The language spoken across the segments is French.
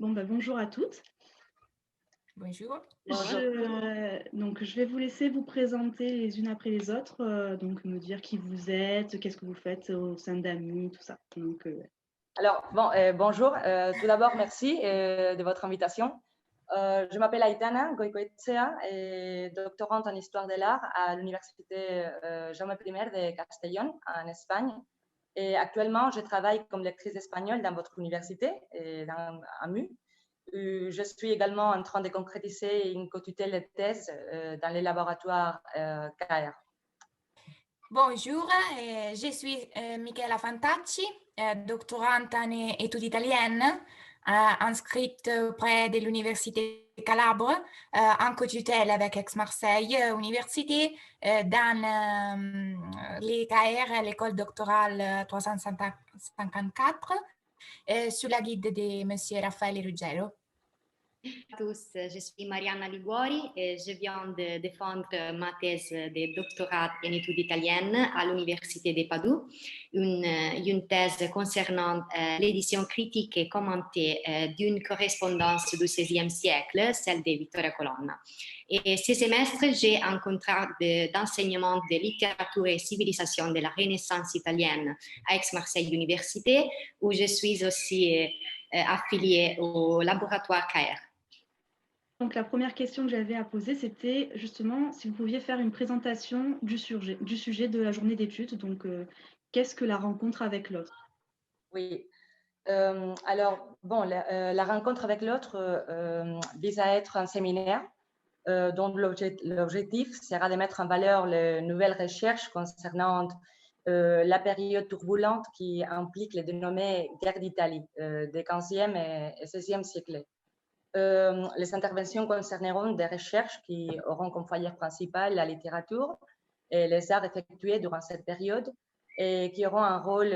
Bon, bonjour à toutes. Bonjour. Je vais vous laisser vous présenter les unes après les autres, donc me dire qui vous êtes, qu'est-ce que vous faites au sein d'AMI, tout ça. Bonjour. Tout d'abord, merci de votre invitation. Je m'appelle Aitana Goicoechea et doctorante en histoire de l'art à l'université Jaume I de Castellón en Espagne. Et actuellement, je travaille comme lectrice espagnole dans votre université, dans AMU. Je suis également en train de concrétiser une co-tutelle de thèse dans les laboratoires CAER. Bonjour, je suis Michela Fantacci, doctorante en études italiennes, inscrite auprès de l'Université Calabre, en co-tutelle avec Aix-Marseille Université, dans les KR, l'école doctorale 354, sous la guide de M. Raffaele Ruggero. À tous, je suis Marianna Liguori et je viens de défendre ma thèse de doctorat en études italiennes à l'Université de Padoue, une thèse concernant l'édition critique et commentée d'une correspondance du XVIe siècle, celle de Vittoria Colonna. Et ce semestre, j'ai un contrat d'enseignement de littérature et civilisation de la Renaissance italienne à Aix-Marseille Université, où je suis aussi affiliée au laboratoire CAER. Donc la première question que j'avais à poser, c'était justement si vous pouviez faire une présentation du sujet de la journée d'études. Donc, qu'est-ce que la rencontre avec l'autre? Oui. La rencontre avec l'autre vise à être un séminaire dont l'objectif sera de mettre en valeur les nouvelles recherches concernant la période turbulente qui implique les dénommées guerres d'Italie des 15e et 16e siècles. Les interventions concerneront des recherches qui auront comme foyer principal la littérature et les arts effectués durant cette période et qui auront un rôle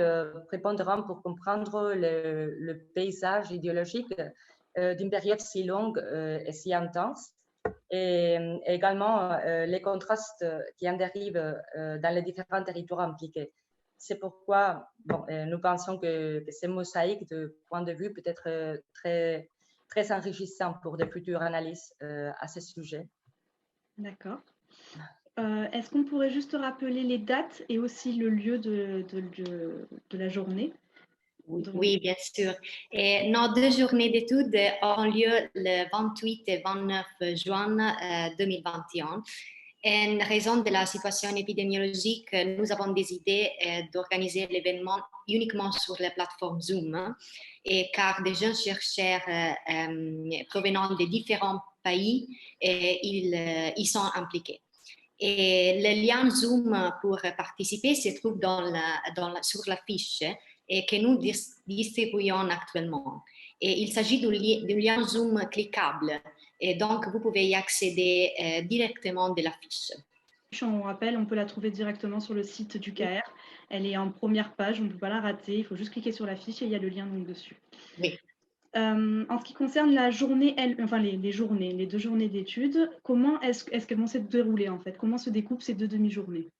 prépondérant pour comprendre le paysage idéologique d'une période si longue et si intense, et également les contrastes qui en dérivent dans les différents territoires impliqués. C'est pourquoi nous pensons que ces mosaïques de points de vue peut être très enrichissant pour de futures analyses à ce sujet. D'accord. Est-ce qu'on pourrait juste rappeler les dates et aussi le lieu de la journée? Oui, bien sûr. Et nos 2 journées d'études auront lieu le 28 et 29 juin 2021. En raison de la situation épidémiologique, nous avons décidé d'organiser l'événement uniquement sur la plateforme Zoom, et car des jeunes chercheurs provenant de différents pays, ils sont impliqués. Et le lien Zoom pour participer se trouve sur la fiche et que nous distribuons actuellement. Et il s'agit d'un lien Zoom cliquable, et donc vous pouvez y accéder directement de la fiche. On rappelle, on peut la trouver directement sur le site du CAER. Elle est en première page, on ne peut pas la rater. Il faut juste cliquer sur la fiche et il y a le lien donc dessus. Oui. En ce qui concerne la journée, les 2 journées d'études, comment est-ce qu'elles vont se dérouler en fait? Comment se découpent ces 2 demi-journées?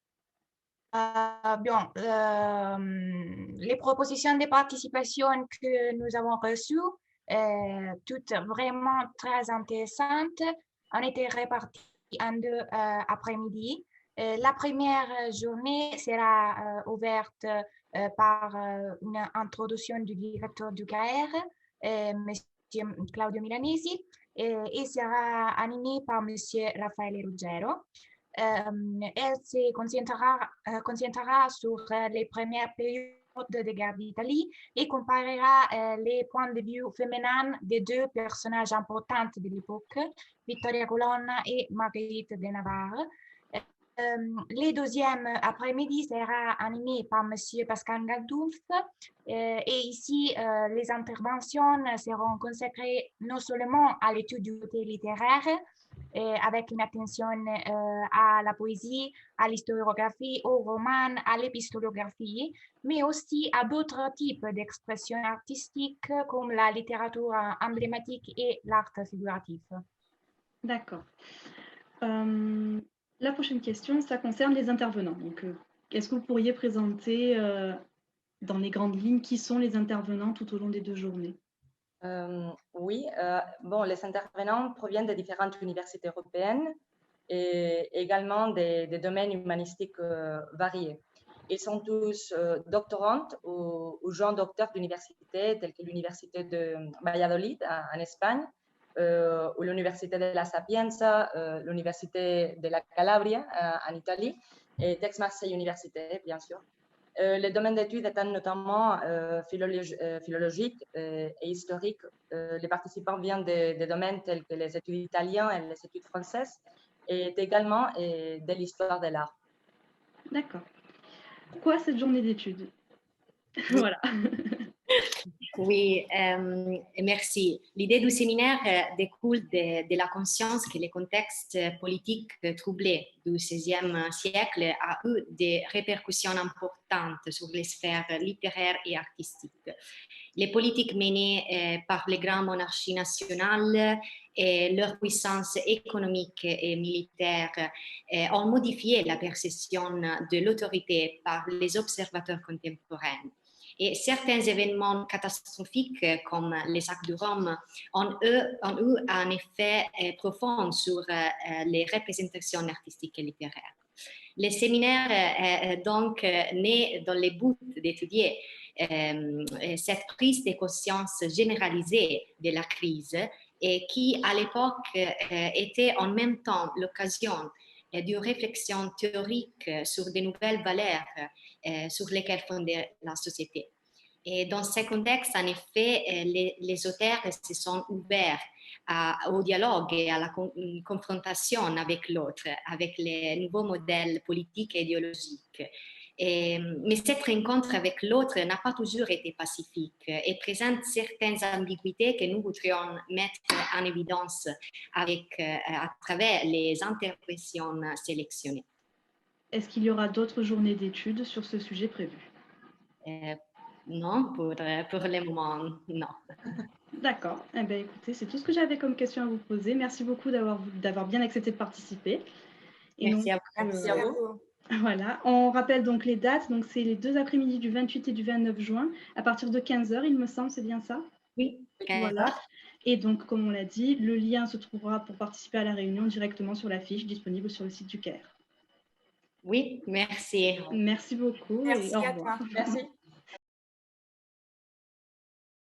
Les propositions de participation que nous avons reçues, toutes vraiment très intéressantes, ont été réparties en 2 après-midi. La première journée sera ouverte par une introduction du directeur du CAER, M. Claudio Milanesi, et sera animée par M. Raffaele Ruggero. Elle se concentrera sur les premières périodes de guerre d'Italie et comparera les points de vue féminins des 2 personnages importants de l'époque, Vittoria Colonna et Marguerite de Navarre. Le deuxième après-midi sera animé par M. Pascal Galdulf, et ici les interventions seront consacrées non seulement à l'étude du côté littéraire, avec une attention à la poésie, à l'historiographie, au roman, à l'épistolographie, mais aussi à d'autres types d'expressions artistiques comme la littérature emblématique et l'art figuratif. D'accord. La prochaine question, ça concerne les intervenants. Donc, est-ce que vous pourriez présenter dans les grandes lignes qui sont les intervenants tout au long des 2 journées? Oui, bon, les intervenants proviennent de différentes universités européennes et également des domaines humanistiques variés. Ils sont tous doctorantes ou jeunes docteurs d'université, telles que l'université de Valladolid en Espagne, ou l'université de la Sapienza, l'université de la Calabria en Italie, et d'Aix-Marseille Université, bien sûr. Les domaines d'études étant notamment philologiques et historiques. Les participants viennent de domaines tels que les études italiennes et les études françaises, et également de l'histoire de l'art. D'accord. Pourquoi cette journée d'études? Voilà. Oui, merci. L'idée du séminaire découle de la conscience que le contexte politique troublé du XVIe siècle a eu des répercussions importantes sur les sphères littéraires et artistiques. Les politiques menées par les grandes monarchies nationales et leur puissance économique et militaire ont modifié la perception de l'autorité par les observateurs contemporains. Et certains événements catastrophiques, comme les actes de Rome, ont eu un effet profond sur les représentations artistiques et littéraires. Le séminaire est donc né dans le but d'étudier cette prise de conscience généralisée de la crise et qui, à l'époque, était en même temps l'occasion d'une réflexion théorique sur de nouvelles valeurs sur lesquelles fondait la société. Et dans ce contexte, en effet, les auteurs se sont ouverts au dialogue et à la confrontation avec l'autre, avec les nouveaux modèles politiques et idéologiques. Mais cette rencontre avec l'autre n'a pas toujours été pacifique et présente certaines ambiguïtés que nous voudrions mettre en évidence à travers les interventions sélectionnées. Est-ce qu'il y aura d'autres journées d'études sur ce sujet prévues? Non, pour le moment, non. D'accord. Eh bien, écoutez, c'est tout ce que j'avais comme question à vous poser. Merci beaucoup d'avoir bien accepté de participer. Et Merci donc, à vous. Merci à vous. Voilà, on rappelle donc les dates. Donc, c'est les 2 après-midi du 28 et du 29 juin, à partir de 15h, il me semble, c'est bien ça? Oui, Voilà. Et donc, comme on l'a dit, le lien se trouvera pour participer à la réunion directement sur la fiche disponible sur le site du CAIR. Oui, merci. Merci beaucoup Merci et au à revoir. toi. Merci.